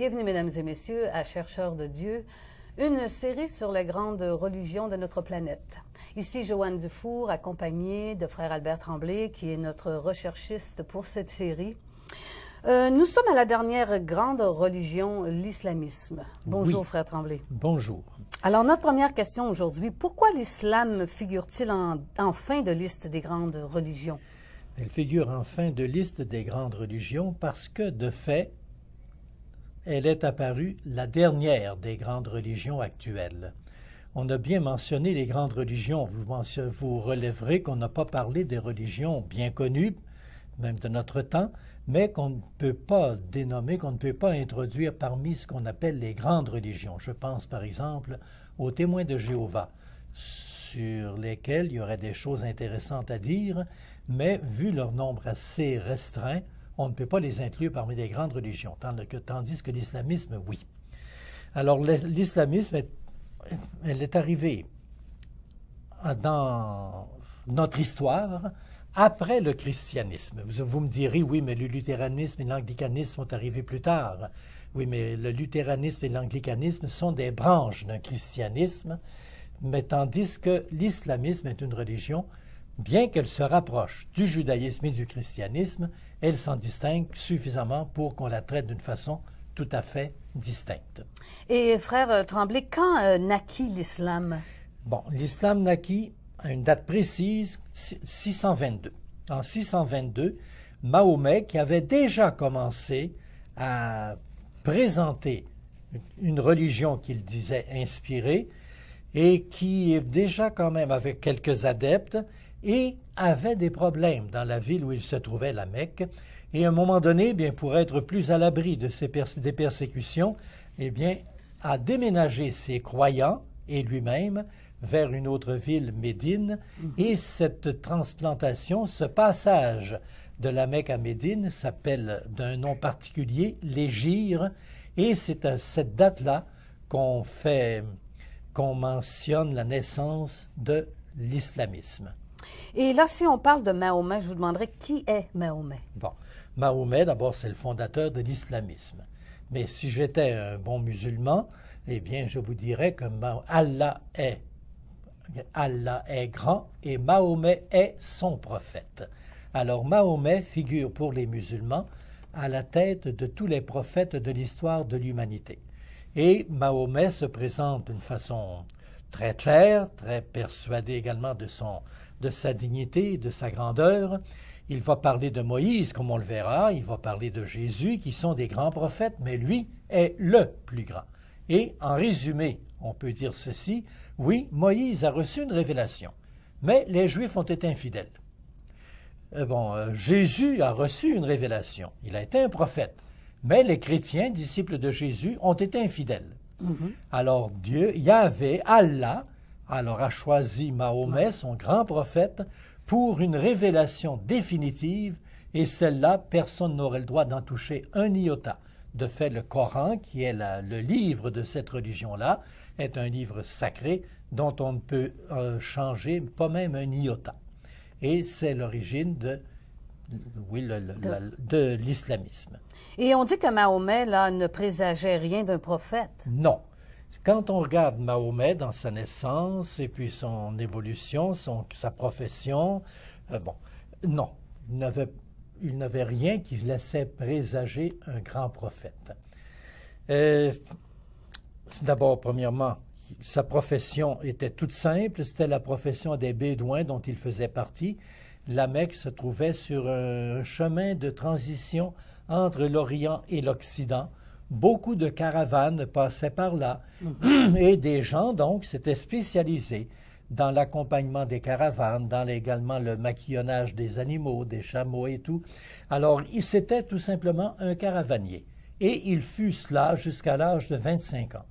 Bienvenue, mesdames et messieurs, à Chercheurs de Dieu, une série sur les grandes religions de notre planète. Ici Joanne Dufour, accompagnée de frère Albert Tremblay, qui est notre recherchiste pour cette série. Nous sommes à la dernière grande religion, l'islamisme. Bonjour, Oui. frère Tremblay. Bonjour. Alors, notre première question aujourd'hui, pourquoi l'islam figure-t-il en fin de liste des grandes religions? Elle figure en fin de liste des grandes religions parce que, de fait, elle est apparue la dernière des grandes religions actuelles. On a bien mentionné les grandes religions. Vous relèverez qu'on n'a pas parlé des religions bien connues, même de notre temps, mais qu'on ne peut pas dénommer, qu'on ne peut pas introduire parmi ce qu'on appelle les grandes religions. Je pense par exemple aux témoins de Jéhovah, sur lesquels il y aurait des choses intéressantes à dire, mais vu leur nombre assez restreint, on ne peut pas les inclure parmi les grandes religions, tandis que l'islamisme, oui. Alors l'islamisme, elle est arrivée dans notre histoire après le christianisme. Vous me direz, oui, mais le luthéranisme et l'anglicanisme sont arrivés plus tard. Oui, mais le luthéranisme et l'anglicanisme sont des branches d'un christianisme, mais tandis que l'islamisme est une religion, bien qu'elle se rapproche du judaïsme et du christianisme, elle s'en distingue suffisamment pour qu'on la traite d'une façon tout à fait distincte. Et frère Tremblay, quand naquit l'islam? Bon, l'islam naquit à une date précise, 622. En 622, Mahomet, qui avait déjà commencé à présenter une religion qu'il disait inspirée et qui déjà quand même avait quelques adeptes et avait des problèmes dans la ville où il se trouvait, la Mecque. Et à un moment donné, bien, pour être plus à l'abri de des persécutions, eh bien, a déménagé ses croyants et lui-même vers une autre ville, Médine, et cette transplantation, ce passage de la Mecque à Médine s'appelle d'un nom particulier, l'Hégire, et c'est à cette date-là qu'on mentionne la naissance de l'islamisme. Et là, si on parle de Mahomet, je vous demanderai qui est Mahomet? Bon, Mahomet, d'abord, c'est le fondateur de l'islamisme. Mais si j'étais un bon musulman, eh bien, je vous dirais que Allah est grand et Mahomet est son prophète. Alors, Mahomet figure pour les musulmans à la tête de tous les prophètes de l'histoire de l'humanité. Et Mahomet se présente d'une façon très claire, très persuadé également de sa dignité, de sa grandeur. Il va parler de Moïse, comme on le verra, il va parler de Jésus, qui sont des grands prophètes, mais lui est le plus grand. Et en résumé, on peut dire ceci, oui, Moïse a reçu une révélation, mais les Juifs ont été infidèles. Jésus a reçu une révélation, il a été un prophète, mais les chrétiens, disciples de Jésus, ont été infidèles. Alors Dieu, Yahvé, Allah, alors a choisi Mahomet, son grand prophète, pour une révélation définitive, et celle-là, personne n'aurait le droit d'en toucher un iota. De fait, le Coran, qui est le livre de cette religion-là, est un livre sacré dont on ne peut changer pas même un iota. Et c'est l'origine de l'islamisme. Et on dit que Mahomet, là, ne présageait rien d'un prophète. Non. Quand on regarde Mahomet dans sa naissance et puis son évolution, sa profession, non, il n'avait rien qui laissait présager un grand prophète. D'abord, premièrement, sa profession était toute simple, c'était la profession des Bédouins dont il faisait partie. La Mecque se trouvait sur un chemin de transition entre l'Orient et l'Occident. Beaucoup de caravanes passaient par là et des gens, donc, s'étaient spécialisés dans l'accompagnement des caravanes, dans également le maquillonnage des animaux, des chameaux et tout. Alors, c'était tout simplement un caravanier. Et il fut cela jusqu'à l'âge de 25 ans.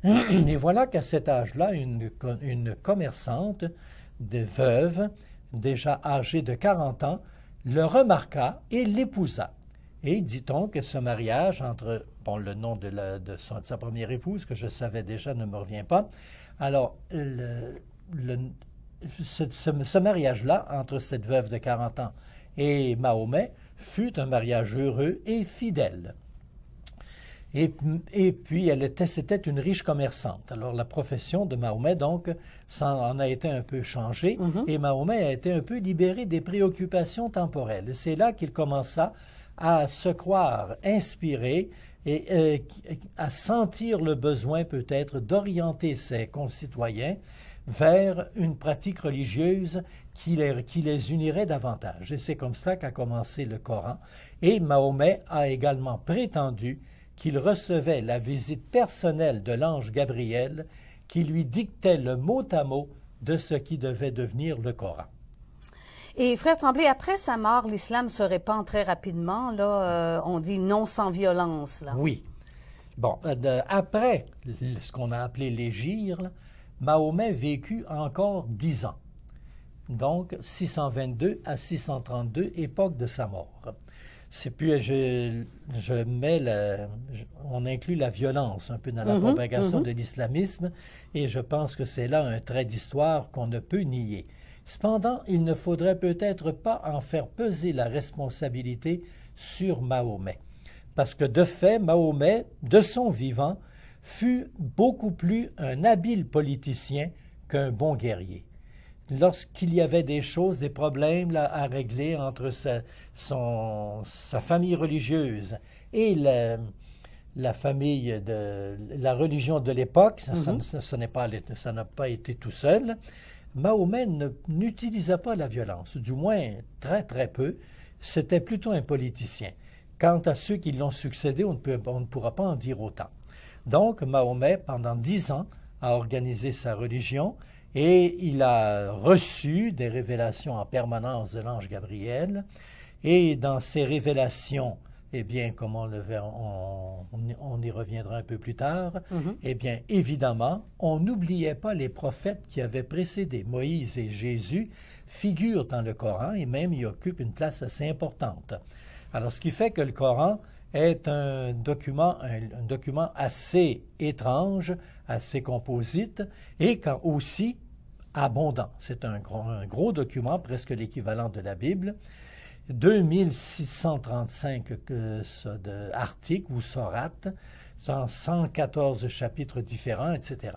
Et voilà qu'à cet âge-là, une commerçante de veuve, déjà âgée de 40 ans, le remarqua et l'épousa. Et dit-on que ce mariage entre, le nom de sa première épouse, que je savais déjà, ne me revient pas. Alors, ce mariage-là, entre cette veuve de 40 ans et Mahomet, fut un mariage heureux et fidèle. Et puis, c'était une riche commerçante. Alors, la profession de Mahomet, donc, ça en a été un peu changée, et Mahomet a été un peu libéré des préoccupations temporelles. Et c'est là qu'il commença à se croire inspiré et à sentir le besoin peut-être d'orienter ses concitoyens vers une pratique religieuse qui les unirait davantage. Et c'est comme ça qu'a commencé le Coran. Et Mahomet a également prétendu qu'il recevait la visite personnelle de l'ange Gabriel qui lui dictait le mot à mot de ce qui devait devenir le Coran. Et Frère Tremblay, après sa mort, l'islam se répand très rapidement. Là, on dit non sans violence. Là. Oui. Bon, après ce qu'on a appelé l'hégire, Mahomet vécut encore 10 ans. Donc, 622 à 632, époque de sa mort. Puis on inclut la violence un peu dans la propagation de l'islamisme, et je pense que c'est là un trait d'histoire qu'on ne peut nier. Cependant, il ne faudrait peut-être pas en faire peser la responsabilité sur Mahomet, parce que de fait, Mahomet, de son vivant, fut beaucoup plus un habile politicien qu'un bon guerrier. Lorsqu'il y avait des choses, des problèmes là, à régler entre sa famille religieuse et la famille de la religion de l'époque, ça n'a pas été tout seul, Mahomet n'utilisa pas la violence, du moins très très peu. C'était plutôt un politicien. Quant à ceux qui l'ont succédé, on ne pourra pas en dire autant. Donc Mahomet, pendant 10 ans, a organisé sa religion et il a reçu des révélations en permanence de l'ange Gabriel. Et dans ces révélations, eh bien, comme on y reviendra un peu plus tard, eh bien, évidemment, on n'oubliait pas les prophètes qui avaient précédé. Moïse et Jésus figurent dans le Coran et même y occupent une place assez importante. Alors, ce qui fait que le Coran est un document assez étrange, assez composite et aussi abondant. C'est un gros document, presque l'équivalent de la Bible. 2635 articles ou sourates, 114 chapitres différents, etc.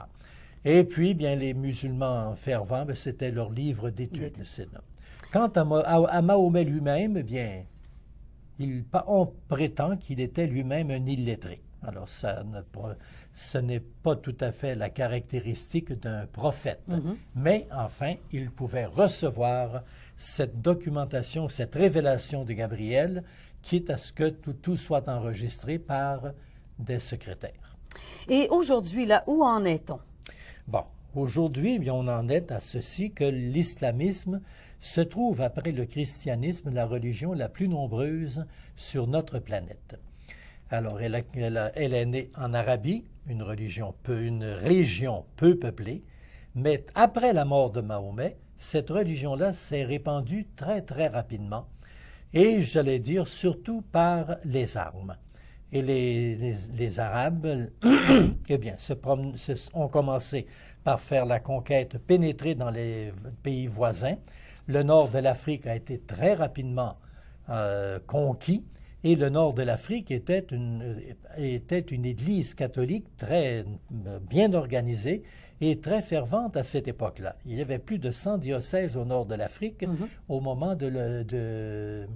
Et puis, bien, les musulmans fervents, c'était leur livre d'études. Quant à Mahomet lui-même, bien, on prétend qu'il était lui-même un illettré. Alors, ce n'est pas tout à fait la caractéristique d'un prophète, mais enfin, il pouvait recevoir cette documentation, cette révélation de Gabriel, quitte à ce que tout soit enregistré par des secrétaires. Et aujourd'hui, là, où en est-on? Bon, aujourd'hui, bien, on en est à ceci que l'islamisme se trouve, après le christianisme, la religion la plus nombreuse sur notre planète. Alors, elle est née en Arabie, une région peu peuplée, mais après la mort de Mahomet, cette religion-là s'est répandue très, très rapidement, et j'allais dire surtout par les armes. Et les Arabes, eh bien, ont commencé par faire la conquête, pénétrer dans les pays voisins. Le nord de l'Afrique a été très rapidement conquis, et le nord de l'Afrique était une église catholique très bien organisée et très fervente à cette époque-là. Il y avait plus de 100 diocèses au nord de l'Afrique au moment de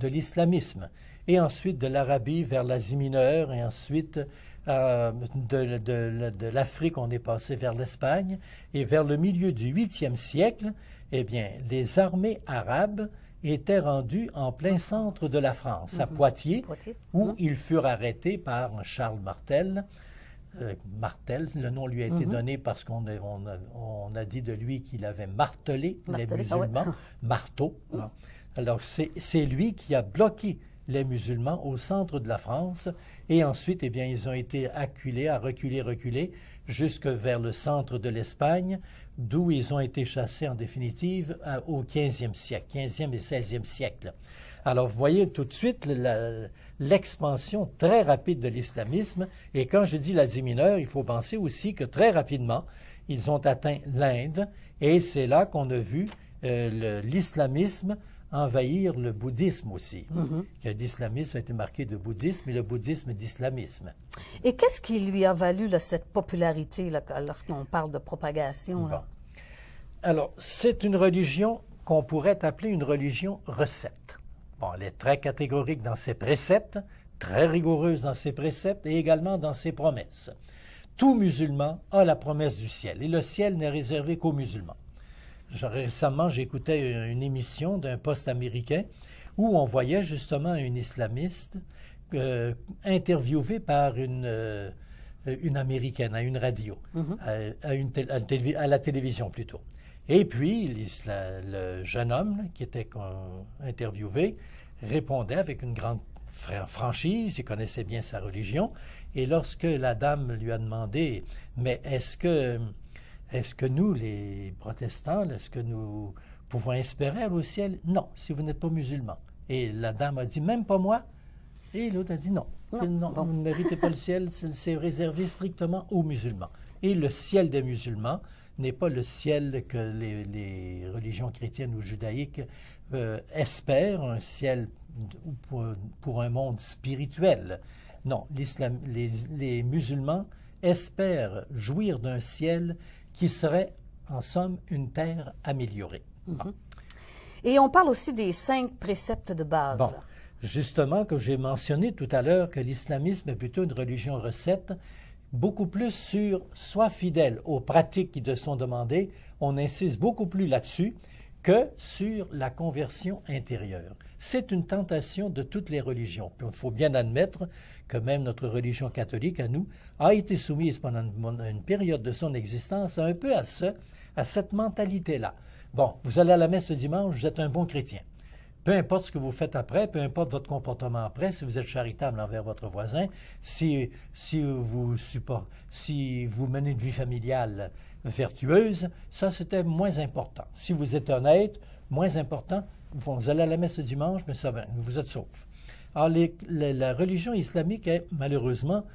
l'islamisme. Et ensuite de l'Arabie vers l'Asie mineure, et ensuite de l'Afrique, on est passé vers l'Espagne. Et vers le milieu du 8e siècle, eh bien, les armées arabes étaient rendues en plein centre de la France, à Poitiers, où ils furent arrêtés par Charles Martel. Martel, le nom lui a été donné parce qu'on a dit de lui qu'il avait martelé les musulmans, marteau. Alors, c'est lui qui a bloqué les musulmans au centre de la France, et ensuite, eh bien, ils ont été acculés, à reculer, jusque vers le centre de l'Espagne, d'où ils ont été chassés en définitive au 15e siècle, 15e et 16e siècle. Alors, vous voyez tout de suite l'expansion très rapide de l'islamisme, et quand je dis l'Asie mineure, il faut penser aussi que très rapidement, ils ont atteint l'Inde, et c'est là qu'on a vu l'islamisme envahir le bouddhisme aussi. Que l'islamisme a été marqué de bouddhisme et le bouddhisme d'islamisme. Et qu'est-ce qui lui a valu là, cette popularité là, lorsqu'on parle de propagation? Là? Bon. Alors, c'est une religion qu'on pourrait appeler une religion recette. Bon, elle est très catégorique dans ses préceptes, très rigoureuse dans ses préceptes et également dans ses promesses. Tout musulman a la promesse du ciel et le ciel n'est réservé qu'aux musulmans. Récemment, j'écoutais une émission d'un poste américain où on voyait justement une islamiste interviewée par une américaine à une radio, à la télévision plutôt. Et puis, le jeune homme là, qui était interviewé répondait avec une grande franchise, il connaissait bien sa religion, et lorsque la dame lui a demandé « Mais est-ce que nous, les protestants, est-ce que nous pouvons espérer au ciel? » « Non, si vous n'êtes pas musulman. » Et la dame a dit « Même pas moi? » Et l'autre a dit « Non, vous ne méritez pas le ciel, c'est réservé strictement aux musulmans. » Et le ciel des musulmans n'est pas le ciel que les religions chrétiennes ou judaïques espèrent, un ciel pour un monde spirituel. Non, les musulmans espèrent jouir d'un ciel qui serait, en somme, une terre améliorée. Et on parle aussi des 5 préceptes de base. Bon, justement, que j'ai mentionné tout à l'heure que l'islamisme est plutôt une religion recette, beaucoup plus sur « sois fidèle aux pratiques qui te sont demandées », on insiste beaucoup plus là-dessus que sur la conversion intérieure. C'est une tentation de toutes les religions. Puis il faut bien admettre que même notre religion catholique, à nous, a été soumise pendant une période de son existence un peu à cette mentalité-là. Bon, vous allez à la messe le dimanche, vous êtes un bon chrétien. Peu importe ce que vous faites après, peu importe votre comportement après, si vous êtes charitable envers votre voisin, si vous menez une vie familiale vertueuse, ça c'était moins important. Si vous êtes honnête, moins important, vous allez à la messe le dimanche, mais ça va, vous êtes sauf. Alors la religion islamique est malheureusement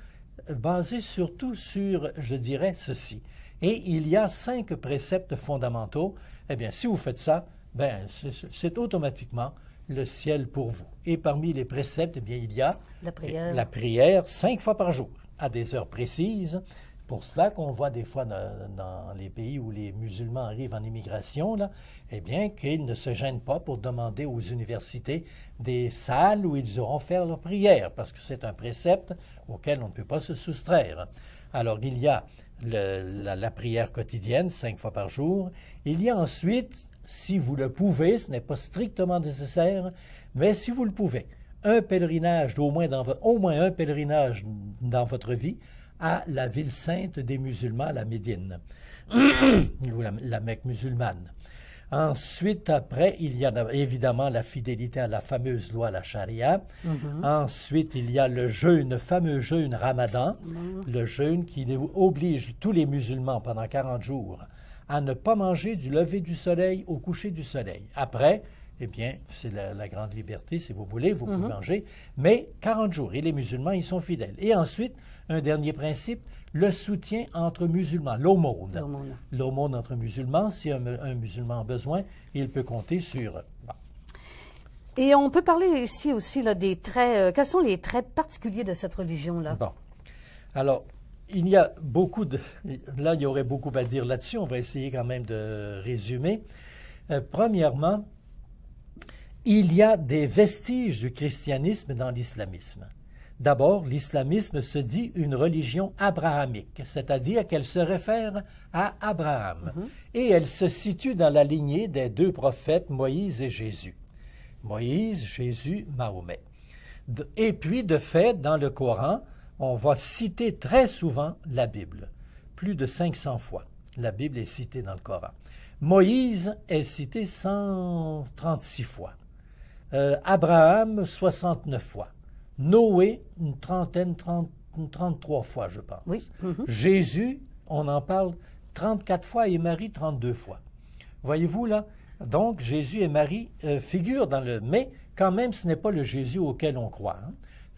basée surtout sur, je dirais, ceci. Et il y a 5 préceptes fondamentaux. Eh bien, si vous faites ça, ben, c'est automatiquement le ciel pour vous. Et parmi les préceptes, eh bien, il y a la prière 5 fois par jour, à des heures précises. Pour cela qu'on voit des fois dans les pays où les musulmans arrivent en immigration, là, eh bien, qu'ils ne se gênent pas pour demander aux universités des salles où ils auront faire leur prière, parce que c'est un précepte auquel on ne peut pas se soustraire. Alors, il y a la prière quotidienne, 5 fois par jour. Il y a ensuite, si vous le pouvez, ce n'est pas strictement nécessaire, mais si vous le pouvez, un pèlerinage, au moins un pèlerinage dans votre vie, à la ville sainte des musulmans, la Médine, ou la Mecque musulmane. Ensuite, après, il y a évidemment la fidélité à la fameuse loi, la charia. Ensuite, il y a le fameux jeûne ramadan, le jeûne qui oblige tous les musulmans pendant 40 jours à ne pas manger du lever du soleil au coucher du soleil. Après, eh bien, c'est la grande liberté, si vous voulez, vous pouvez manger, mais 40 jours, et les musulmans, ils sont fidèles. Et ensuite, un dernier principe, le soutien entre musulmans, l'aumône. L'aumône entre musulmans, si un musulman a besoin, il peut compter sur eux. Bon. Et on peut parler ici aussi là, des traits, quels sont les traits particuliers de cette religion-là? Bon. Alors, il y a beaucoup de... Là, il y aurait beaucoup à dire là-dessus, on va essayer quand même de résumer. Premièrement, il y a des vestiges du christianisme dans l'islamisme. D'abord, l'islamisme se dit une religion abrahamique, c'est-à-dire qu'elle se réfère à Abraham. Et elle se situe dans la lignée des 2 prophètes, Moïse et Jésus. Moïse, Jésus, Mahomet. Et puis, de fait, dans le Coran, on va citer très souvent la Bible. Plus de 500 fois, la Bible est citée dans le Coran. Moïse est cité 136 fois. Abraham, 69 fois. Noé, une 33 fois, je pense. Oui. Jésus, on en parle 34 fois et Marie, 32 fois. Voyez-vous là? Donc, Jésus et Marie figurent dans le... Mais quand même, ce n'est pas le Jésus auquel on croit.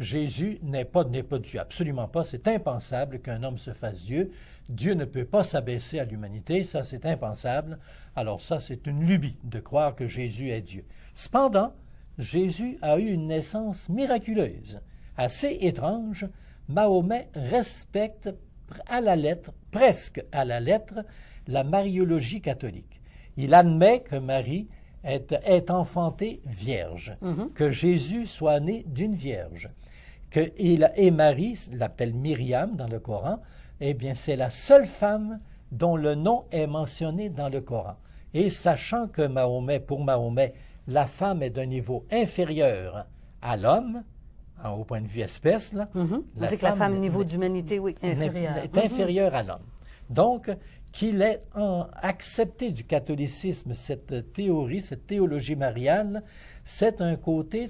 Jésus n'est pas Dieu, absolument pas. C'est impensable qu'un homme se fasse Dieu. Dieu ne peut pas s'abaisser à l'humanité, ça c'est impensable. Alors ça, c'est une lubie de croire que Jésus est Dieu. Cependant, Jésus a eu une naissance miraculeuse, assez étrange. Mahomet respecte à la lettre, presque à la lettre, la mariologie catholique. Il admet que Marie est enfantée vierge, que Jésus soit né d'une vierge, et Marie, l'appelle Myriam dans le Coran, eh bien c'est la seule femme dont le nom est mentionné dans le Coran. Et sachant que pour Mahomet, la femme est d'un niveau inférieur à l'homme, au point de vue espèce, là, On dit que la femme, au niveau d'humanité, oui, inférieure. Est inférieure à l'homme. Donc, qu'il ait accepté du catholicisme cette théorie, cette théologie mariale, c'est un côté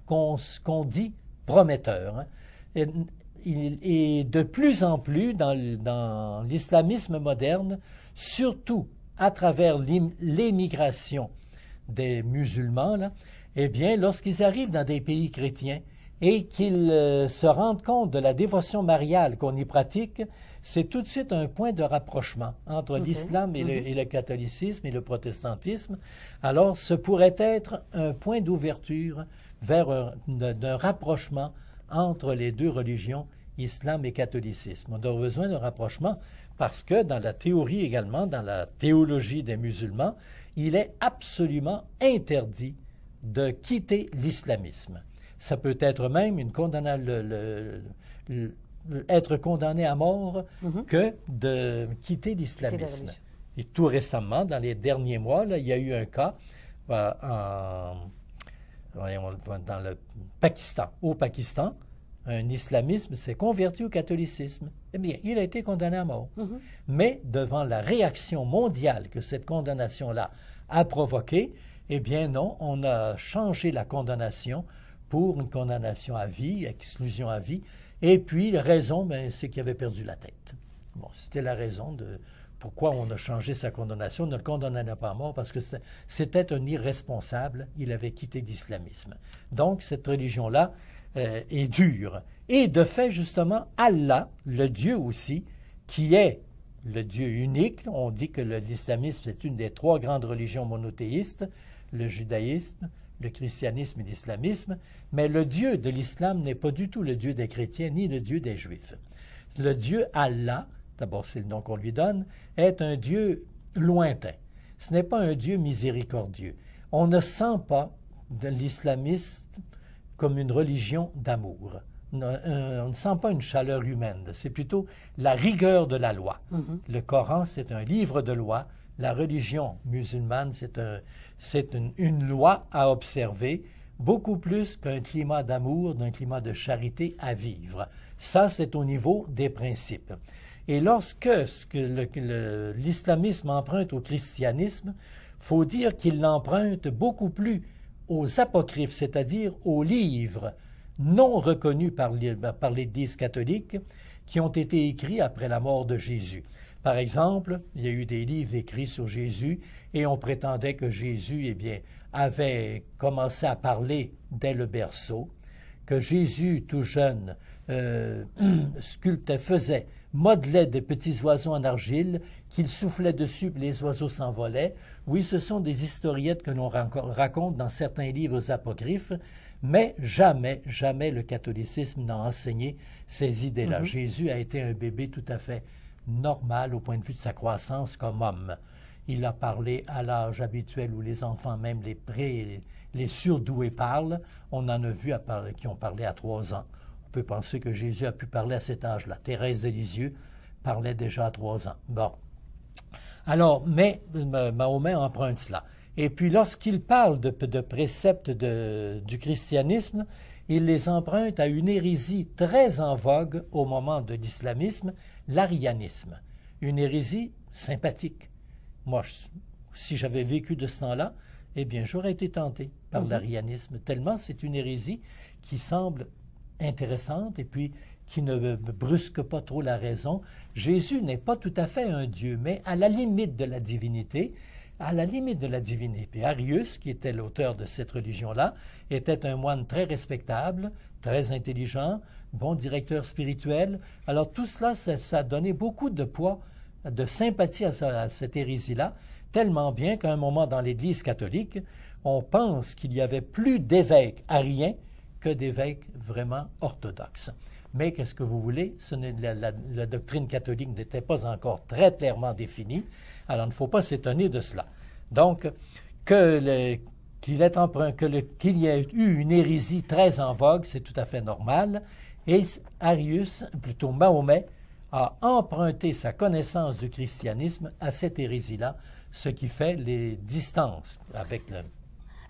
qu'on dit prometteur. Hein. Et de plus en plus, dans l'islamisme moderne, surtout à travers l'émigration des musulmans, là, eh bien, lorsqu'ils arrivent dans des pays chrétiens et qu'ils se rendent compte de la dévotion mariale qu'on y pratique, c'est tout de suite un point de rapprochement entre l'islam et le catholicisme et le protestantisme. Alors, ce pourrait être un point d'ouverture vers d'un rapprochement entre les deux religions, islam et catholicisme. On a besoin d'un rapprochement parce que dans la théorie également, dans la théologie des musulmans, il est absolument interdit de quitter l'islamisme. Ça peut être même être condamné à mort que de quitter l'islamisme. Et tout récemment, dans les derniers mois, là, il y a eu un cas dans le Pakistan. Au Pakistan, un islamisme s'est converti au catholicisme. Eh bien, il a été condamné à mort. Mais devant la réaction mondiale que cette condamnation-là a provoquée, eh bien non, on a changé la condamnation pour une condamnation à vie, exclusion à vie. Et puis, la raison, c'est qu'il avait perdu la tête. Bon, c'était la raison de pourquoi on a changé sa condamnation. On ne le condamnait pas à mort parce que c'était un irresponsable. Il avait quitté l'islamisme. Donc, cette religion-là est dure. Et de fait, justement, Allah, le Dieu aussi, qui est le Dieu unique. On dit que l'islamisme est une des trois grandes religions monothéistes, le judaïsme, le christianisme et l'islamisme, mais le Dieu de l'islam n'est pas du tout le Dieu des chrétiens ni le Dieu des juifs. Le Dieu Allah, d'abord c'est le nom qu'on lui donne, est un Dieu lointain. Ce n'est pas un Dieu miséricordieux. On ne sent pas de l'islamisme comme une religion d'amour. On ne sent pas une chaleur humaine. C'est plutôt la rigueur de la loi. Le Coran, c'est un livre de loi. La religion musulmane, c'est une loi à observer, beaucoup plus qu'un climat d'amour, d'un climat de charité à vivre. Ça, c'est au niveau des principes. Et lorsque l'islamisme emprunte au christianisme, il faut dire qu'il l'emprunte beaucoup plus aux apocryphes, c'est-à-dire aux livres non reconnus par l'Église catholique qui ont été écrits après la mort de Jésus. Par exemple, il y a eu des livres écrits sur Jésus et on prétendait que Jésus, eh bien, avait commencé à parler dès le berceau, que Jésus, tout jeune, modelait des petits oiseaux en argile, qu'il soufflait dessus et les oiseaux s'envolaient. Oui, ce sont des historiettes que l'on raconte dans certains livres apocryphes, mais jamais, jamais le catholicisme n'a enseigné ces idées-là. Jésus a été un bébé tout à fait normal au point de vue de sa croissance comme homme. Il a parlé à l'âge habituel où les enfants, même les surdoués parlent. On en a vu qui ont parlé à 3 ans. On peut penser que Jésus a pu parler à cet âge-là. Thérèse de Lisieux parlait déjà à 3 ans. Bon. Alors, mais Mahomet emprunte cela. Et puis, lorsqu'il parle de préceptes du christianisme, il les emprunte à une hérésie très en vogue au moment de l'islamisme, l'arianisme. Une hérésie sympathique. Moi, si j'avais vécu de ce temps-là, eh bien, j'aurais été tenté par l'arianisme, tellement c'est une hérésie qui semble intéressante et puis qui ne brusque pas trop la raison. Jésus n'est pas tout à fait un Dieu, mais à la limite de la divinité. à la limite de la divinité. Puis Arius, qui était l'auteur de cette religion-là, était un moine très respectable, très intelligent, bon directeur spirituel. Alors tout cela, ça a donné beaucoup de poids, de sympathie à cette hérésie-là, tellement bien qu'à un moment dans l'Église catholique, on pense qu'il y avait plus d'évêques ariens que d'évêques vraiment orthodoxes. Mais qu'est-ce que vous voulez? La doctrine catholique n'était pas encore très clairement définie, alors il ne faut pas s'étonner de cela. Donc, qu'il y ait eu une hérésie très en vogue, c'est tout à fait normal, et Arius, plutôt Mahomet, a emprunté sa connaissance du christianisme à cette hérésie-là, ce qui fait les distances avec le...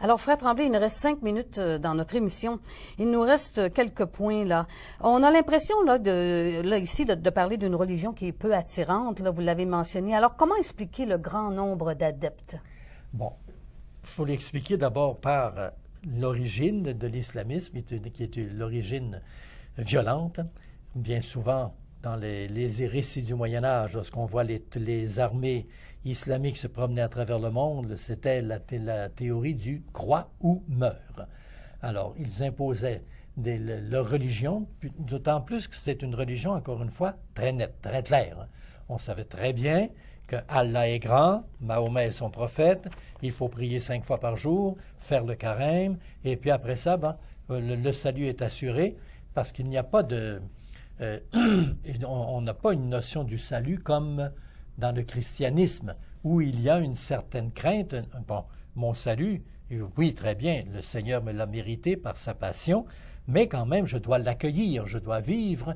Alors, Frère Tremblay, il nous reste 5 minutes dans notre émission. Il nous reste quelques points, là. On a l'impression, ici, de parler d'une religion qui est peu attirante, là, vous l'avez mentionné. Alors, comment expliquer le grand nombre d'adeptes? Bon, il faut l'expliquer d'abord par l'origine de l'islamisme, qui est l'origine violente. Bien souvent, dans les récits du Moyen-Âge, lorsqu'on voit les armées islamiques se promener à travers le monde, c'était la théorie du « crois ou meurs ». Alors, ils imposaient leur religion, d'autant plus que c'était une religion, encore une fois, très nette, très claire. On savait très bien que Allah est grand, Mahomet est son prophète, il faut prier 5 fois par jour, faire le carême, et puis après ça, le salut est assuré, parce qu'il n'y a pas de... on n'a pas une notion du salut comme dans le christianisme, où il y a une certaine crainte. Bon, mon salut, oui, très bien, le Seigneur me l'a mérité par sa passion, mais quand même, je dois l'accueillir, je dois vivre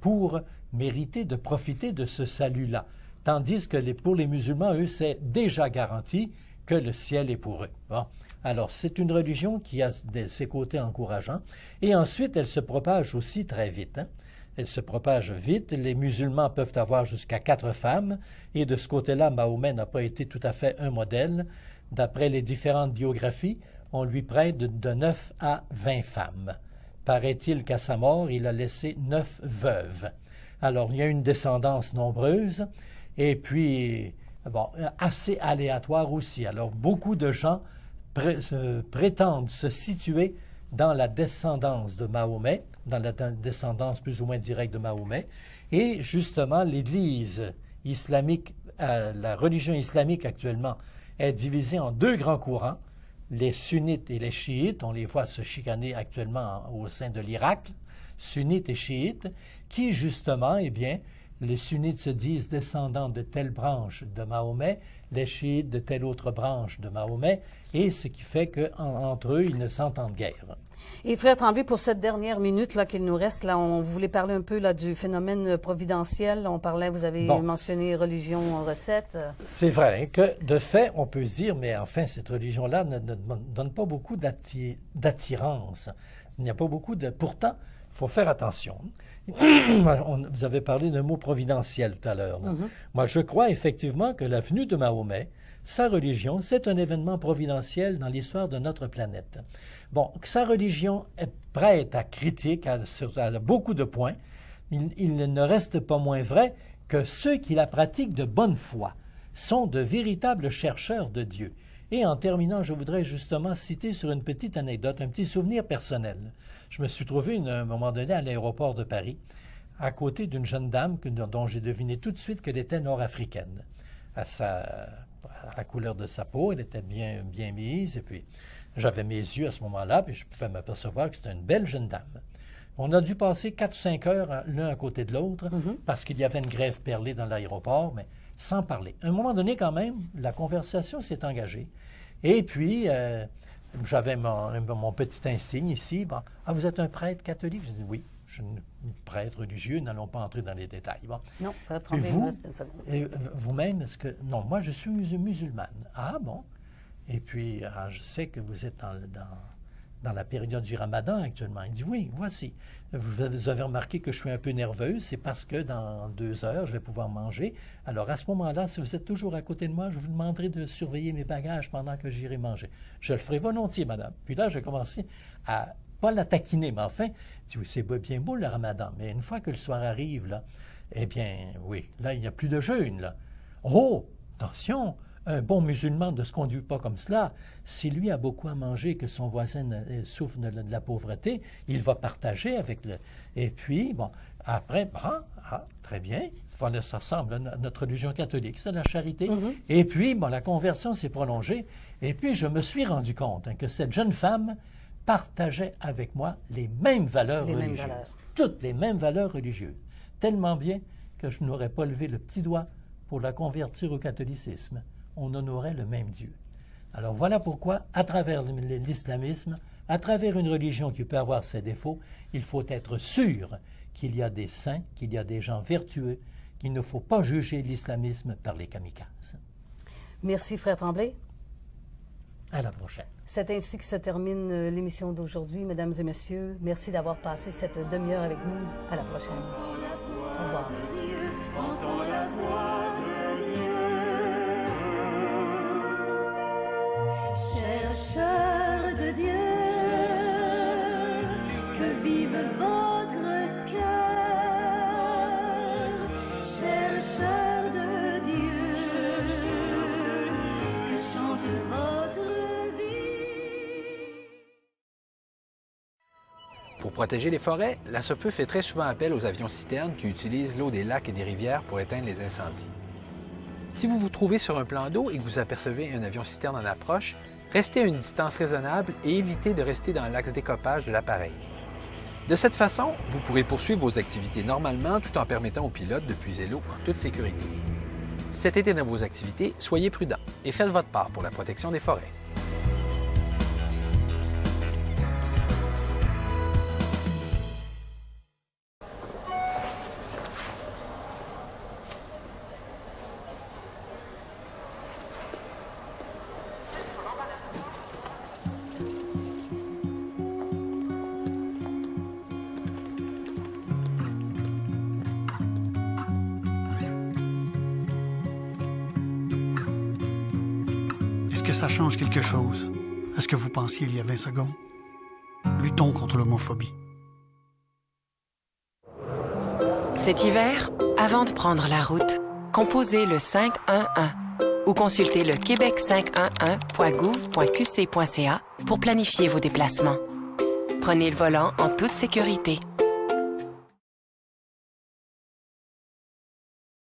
pour mériter de profiter de ce salut-là. Tandis que pour les musulmans, eux, c'est déjà garanti que le ciel est pour eux. Bon. Alors, c'est une religion qui a ses côtés encourageants, et ensuite, elle se propage aussi très vite. Elle se propage vite. Les musulmans peuvent avoir jusqu'à 4 femmes. Et de ce côté-là, Mahomet n'a pas été tout à fait un modèle. D'après les différentes biographies, on lui prête de 9 à 20 femmes. Paraît-il qu'à sa mort, il a laissé 9 veuves. Alors, il y a une descendance nombreuse. Et puis, bon, assez aléatoire aussi. Alors, beaucoup de gens prétendent se situer dans la descendance de Mahomet, dans la descendance plus ou moins directe de Mahomet, et justement l'Église islamique, la religion islamique actuellement est divisée en 2 grands courants, les sunnites et les chiites. On les voit se chicaner actuellement au sein de l'Irak, sunnites et chiites, qui justement, eh bien, les sunnites se disent descendants de telle branche de Mahomet, les chiites de telle autre branche de Mahomet, et ce qui fait qu'entre eux, ils ne s'entendent guère. Et Frère Tremblay, pour cette dernière minute là qu'il nous reste, là, on voulait parler un peu là du phénomène providentiel. On parlait, vous avez mentionné religion, recette. C'est vrai que, de fait, on peut se dire, mais enfin, cette religion-là ne donne pas beaucoup d'attirance. Il n'y a pas beaucoup de... Pourtant, il faut faire attention. Vous avez parlé d'un mot providentiel tout à l'heure. Moi, je crois effectivement que la venue de Mahomet, sa religion, c'est un événement providentiel dans l'histoire de notre planète. Bon, sa religion est prête à critique à beaucoup de points. Il ne reste pas moins vrai que ceux qui la pratiquent de bonne foi sont de véritables chercheurs de Dieu. Et en terminant, je voudrais justement citer sur une petite anecdote, un petit souvenir personnel. Je me suis trouvé à un moment donné à l'aéroport de Paris, à côté d'une jeune dame dont j'ai deviné tout de suite qu'elle était nord-africaine. À la couleur de sa peau, elle était bien mise, et puis j'avais mes yeux à ce moment-là, puis je pouvais m'apercevoir que c'était une belle jeune dame. On a dû passer 4-5 heures l'un à côté de l'autre, parce qu'il y avait une grève perlée dans l'aéroport, mais sans parler. À un moment donné, quand même, la conversation s'est engagée. Et puis, j'avais mon petit insigne ici. Bon, ah, vous êtes un prêtre catholique? Je dis oui, je suis un prêtre religieux, n'allons pas entrer dans les détails. Bon. Non, Frère Tremblay, reste une seconde. Vous-même, est-ce que... Non, moi, je suis musulmane. Ah, bon. Et puis, je sais que vous êtes dans la période du Ramadan actuellement. Il dit, oui, voici. Vous avez remarqué que je suis un peu nerveuse, c'est parce que dans 2 heures, je vais pouvoir manger. Alors, à ce moment-là, si vous êtes toujours à côté de moi, je vous demanderai de surveiller mes bagages pendant que j'irai manger. Je le ferai volontiers, madame. Puis là, j'ai commencé à, pas la taquiner, mais enfin, tu c'est bien beau le Ramadan, mais une fois que le soir arrive, là, eh bien, oui, là, il n'y a plus de jeûne, là. Oh, attention, Un bon musulman ne se conduit pas comme cela. Si lui a beaucoup à manger, que son voisin souffre de la pauvreté, il va partager avec le... Et puis, bon, après, très bien, voilà, ça ressemble à notre religion catholique, c'est la charité. Et puis, bon, la conversion s'est prolongée. Et puis, je me suis rendu compte que cette jeune femme partageait avec moi les mêmes valeurs religieuses. Toutes les mêmes valeurs religieuses. Tellement bien que je n'aurais pas levé le petit doigt pour la convertir au catholicisme. On honorait le même Dieu. Alors voilà pourquoi, à travers l'islamisme, à travers une religion qui peut avoir ses défauts, il faut être sûr qu'il y a des saints, qu'il y a des gens vertueux, qu'il ne faut pas juger l'islamisme par les kamikazes. Merci, Frère Tremblay. À la prochaine. C'est ainsi que se termine l'émission d'aujourd'hui, mesdames et messieurs. Merci d'avoir passé cette demi-heure avec nous. À la prochaine. Au revoir. Chercheurs de Dieu, que vive votre cœur. Chercheurs de Dieu, que chante votre vie. Pour protéger les forêts, la SOFEU fait très souvent appel aux avions-citernes qui utilisent l'eau des lacs et des rivières pour éteindre les incendies. Si vous vous trouvez sur un plan d'eau et que vous apercevez un avion-citerne en approche, restez à une distance raisonnable et évitez de rester dans l'axe d'écopage de l'appareil. De cette façon, vous pourrez poursuivre vos activités normalement tout en permettant au pilote de puiser l'eau en toute sécurité. Si cet été dans vos activités, soyez prudents et faites votre part pour la protection des forêts. Est-ce que ça change quelque chose à ce que vous pensiez il y a 20 secondes? Luttons contre l'homophobie. Cet hiver, avant de prendre la route, composez le 511 ou consultez le québec511.gouv.qc.ca pour planifier vos déplacements. Prenez le volant en toute sécurité.